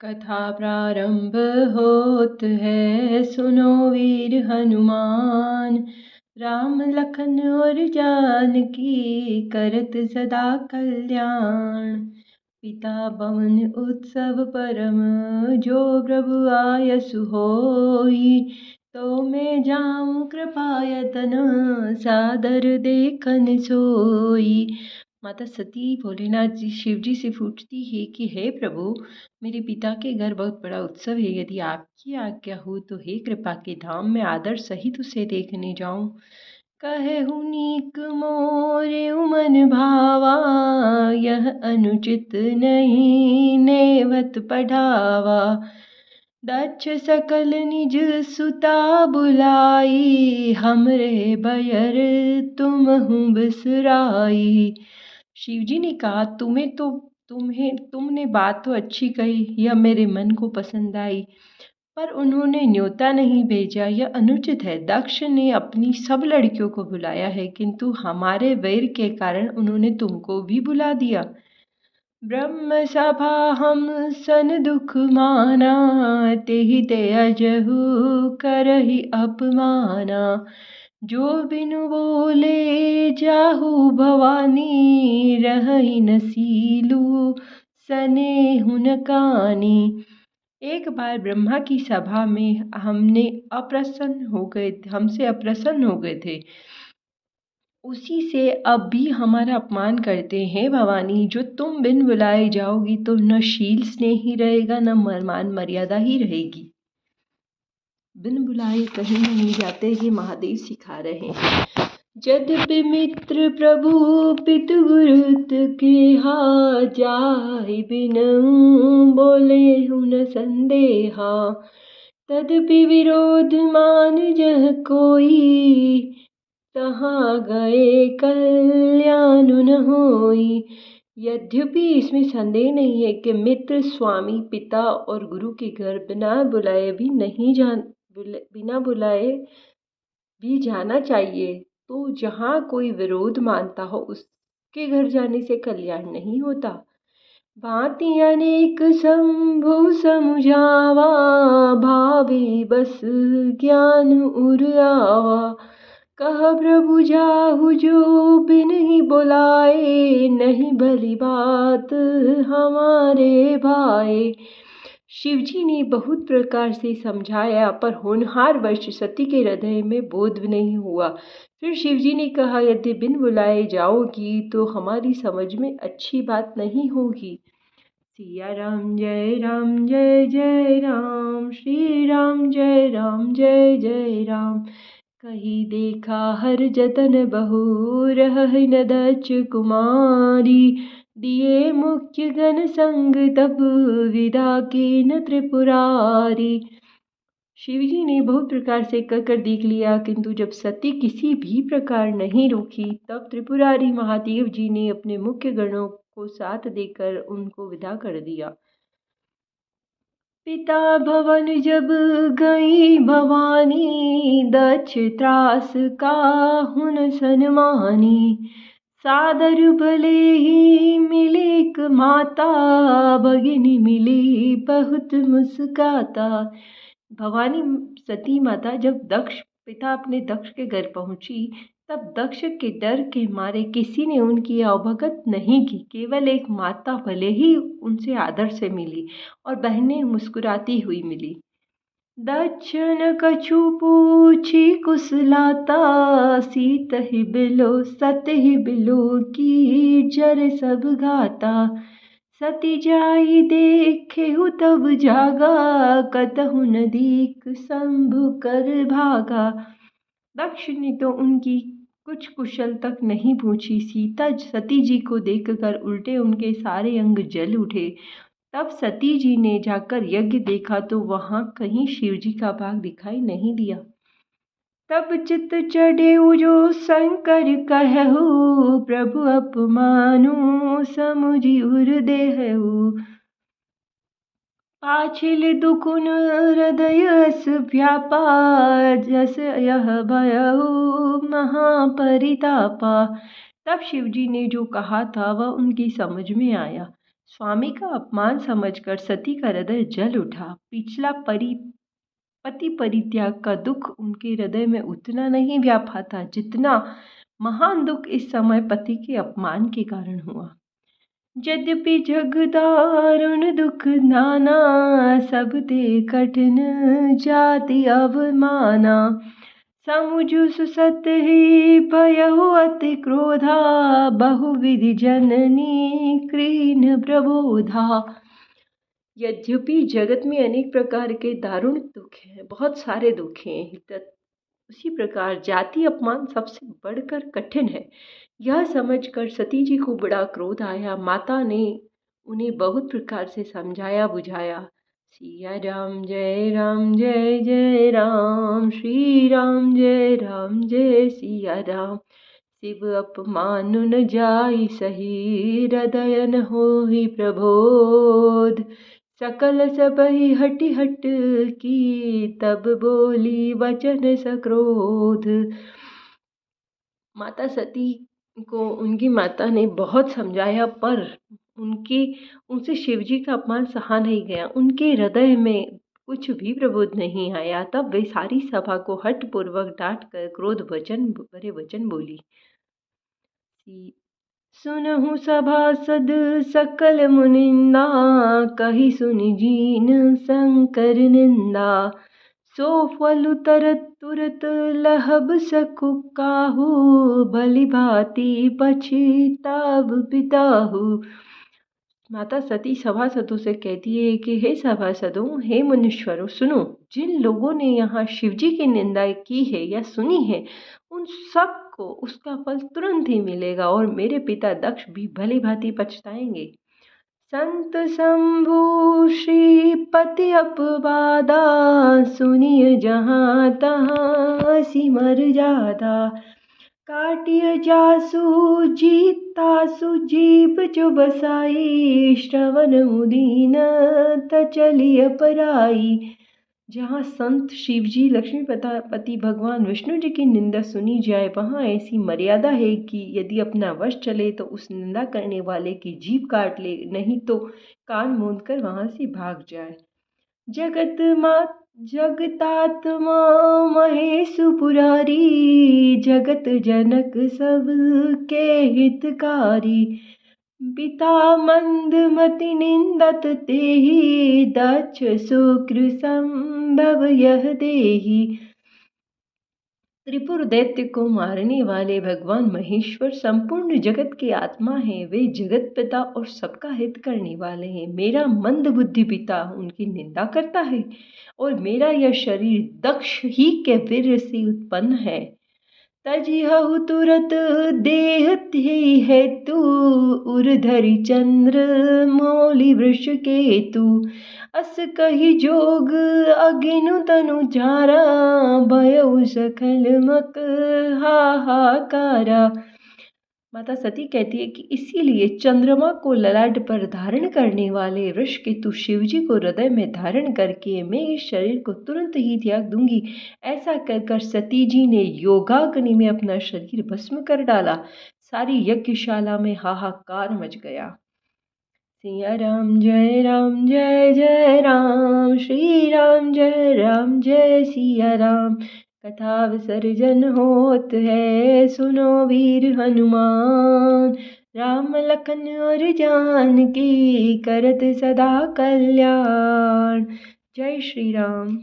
कथा प्रारंभ होत है, सुनो वीर हनुमान। राम लखन और जानकी करत सदा कल्याण। पिता पवन उत्सव परम, जो प्रभु आयसु होई। तो मैं जाऊं कृपा यतन, सादर देखन सोई। माता सती भोलेनाथ जी शिव जी से पूछती है कि हे प्रभु, मेरे पिता के घर बहुत बड़ा उत्सव है, यदि आपकी आज्ञा हो तो हे कृपा के धाम में आदर सहित उसे देखने जाऊं। कहु नीक मोरे मन भावा, यह अनुचित नहीं नेवत पढ़ावा। दक्ष सकल निज सुता बुलाई, हमरे बयर तुमहु बिसराई। शिवजी ने कहा, तुमने बात तो अच्छी कही, यह मेरे मन को पसंद आई, पर उन्होंने न्योता नहीं भेजा, यह अनुचित है। दक्ष ने अपनी सब लड़कियों को बुलाया है, किंतु हमारे वैर के कारण उन्होंने तुमको भी बुला दिया। ब्रह्म सभा हम सन दुख माना, तेहि त्यजहु करहि अपमाना। जो बिनु बोले जाहु भवानी, रहहि न सीलु सनेहु न कानी। एक बार ब्रह्मा की सभा में हमसे अप्रसन्न हो गए थे, उसी से अब भी हमारा अपमान करते हैं भवानी। जो तुम बिन बुलाए जाओगी तो न शील स्नेह ही रहेगा, न मान मर्यादा ही रहेगी। बिन बुलाए कहीं नहीं जाते, ये महादेव सिखा रहे हैं। यद्यपि मित्र प्रभु पितु गुरुत केहा, जाहि बिनु बोले हुन संदेहा। तदपि विरोध मान जह कोई, तहाँ गए कल्याण न होई। यद्यपि इसमें संदेह नहीं है कि मित्र, स्वामी, पिता और गुरु के घर बिना बुलाए भी जाना चाहिए, तो जहाँ कोई विरोध मानता हो उसके घर जाने से कल्याण नहीं होता। भांति अनेक शंभु समुझावा, भावे बस ज्ञान उर आवा। कह प्रभु जाहु जो बिन ही बुलाए, नहीं भली बात हमारे भाए। शिवजी ने बहुत प्रकार से समझाया, पर होनहार वश सती के हृदय में बोध नहीं हुआ। फिर शिवजी ने कहा, यदि बिन बुलाए जाओगी तो हमारी समझ में अच्छी बात नहीं होगी। सिया राम जय राम जय जय राम, श्री राम जय राम जय जय राम। कही देखा हर जतन बहु, रहहि न दक्ष कुमारी। दिए मुख्य गण संग तब, विदा की न त्रिपुरारी। शिवजी ने बहुत प्रकार से कर देख लिया, किंतु जब सती किसी भी प्रकार नहीं रुकी, तब त्रिपुरारी महादेव जी ने अपने मुख्य गणों को साथ देकर उनको विदा कर दिया। पिता भवन जब गई भवानी, दक्ष त्रास काहुन सन्मानी। सादर भले ही मिली माता, भगिनी मिली बहुत मुस्काता। भवानी सती माता जब पिता अपने दक्ष के घर पहुंची, तब दक्ष के डर के मारे किसी ने उनकी अवभगत नहीं की। केवल एक माता भले ही उनसे आदर से मिली और बहनें मुस्कुराती हुई मिली। दक्ष न कछु पूछी कुशलाता, सीत ही बिलो सत ही बिलो की जर सब घाता। सती जाई देखेहु तब जागा, कतहु न दीख शंभु कर भागा। दक्ष ने तो उनकी कुछ कुशल तक नहीं पूछी। सती जी को देखकर उल्टे उनके सारे अंग जल उठे। तब सती जी ने जाकर यज्ञ देखा तो वहां कहीं शिवजी का भाग दिखाई नहीं दिया। तब चित चढ़े जो शंकर कहु, प्रभु अपमानु समुझि उर देहु। पाछिल दुकुन हृदयस व्यापा, जस यह भयहु महापरितापा। तब शिवजी ने जो कहा था वह उनकी समझ में आया। स्वामी का अपमान समझकर सती का हृदय जल उठा। पिछला पति परित्याग का दुख उनके हृदय में उतना नहीं व्यापा था जितना महान दुख इस समय पति के अपमान के कारण हुआ। यद्यपि जग दारुण दुख नाना, सब ते कठिन जाति अवमाना। समुझु सुसत ही भयहु अति क्रोधा, बहुविधि जननी कृष्ण प्रबोधा। यद्यपि जगत में अनेक प्रकार के दारुण दुख हैं, बहुत सारे दुख हैं, उसी प्रकार जाति अपमान सबसे बढ़कर कठिन है। यह समझकर सती जी को बड़ा क्रोध आया। माता ने उन्हें बहुत प्रकार से समझाया बुझाया। सिया राम जय राम, श्री राम जय सिया राम। शिव अपमान न जाई सही, हृदय न होहि प्रबोध। सकल सबहि हटि हट की, तब बोली वचन सक्रोध। माता सती को उनकी माता ने बहुत समझाया, पर उनसे शिवजी का अपमान सहा नहीं गया। उनके हृदय में कुछ भी प्रबोध नहीं आया। तब वे सारी सभा को हठपूर्वक डांट कर क्रोध भरे वचन बोली। सुनहु सभासद सकल मुनिंदा, कही सुनि जीन शंकर निंदा। सो फल तुरत लहब सकु काहू, भली भांति पछिताब पिताहू। माता सती सभासदों से कहती है कि हे सभासदों, हे मुनीश्वरों, सुनो। जिन लोगों ने यहाँ शिवजी की निंदा की है या सुनी है, उन सब को उसका फल तुरंत ही मिलेगा और मेरे पिता दक्ष भी भली भांति पछताएंगे। संत शंभु श्रीपति अपवादा, सुनिय जहाँ तहाँ सिमर जादा। काटिय जासु जीतासु जीव जो बसाई, श्रवण मुदीन तचलिय पराई। जहाँ संत शिवजी लक्ष्मीपति भगवान विष्णु जी की निंदा सुनी जाए, वहाँ ऐसी मर्यादा है कि यदि अपना वश चले तो उस निंदा करने वाले की जीभ काट ले, नहीं तो कान मूंद कर वहाँ से भाग जाए। जगतात्मा महेश पुरारी, जगत जनक सब के हितकारी। पिता मंदमति निंदत तेहि, दक्ष शुक्र संभव यह देहि। त्रिपुर दैत्य को मारने वाले भगवान महेश्वर संपूर्ण जगत के आत्मा हैं। वे जगत पिता और सबका हित करने वाले हैं। मेरा मंद बुद्धि पिता उनकी निंदा करता है और मेरा यह शरीर दक्ष ही के वीर्य से उत्पन्न है। तजिहु तुरत देह ही हेतु, उर्धरि चंद्र मौलि वृष केतु। अस कही जोग अगिनु तनु जारा, भयउ सखल मक हाहाकारा। माता सती कहती है कि इसीलिए चंद्रमा को ललाट पर धारण करने वाले ऋषकेतु शिवजी को हृदय में धारण करके मैं इस शरीर को तुरंत ही त्याग दूंगी। ऐसा कहकर सती जी ने योगाग्नि में अपना शरीर भस्म कर डाला। सारी यज्ञशाला में हाहाकार मच गया। सिया राम जय राम, श्री राम जय सिया राम। कथा विसर्जन होत है, सुनो वीर हनुमान। राम लखन और जानकी, करत सदा कल्याण। जय श्री राम।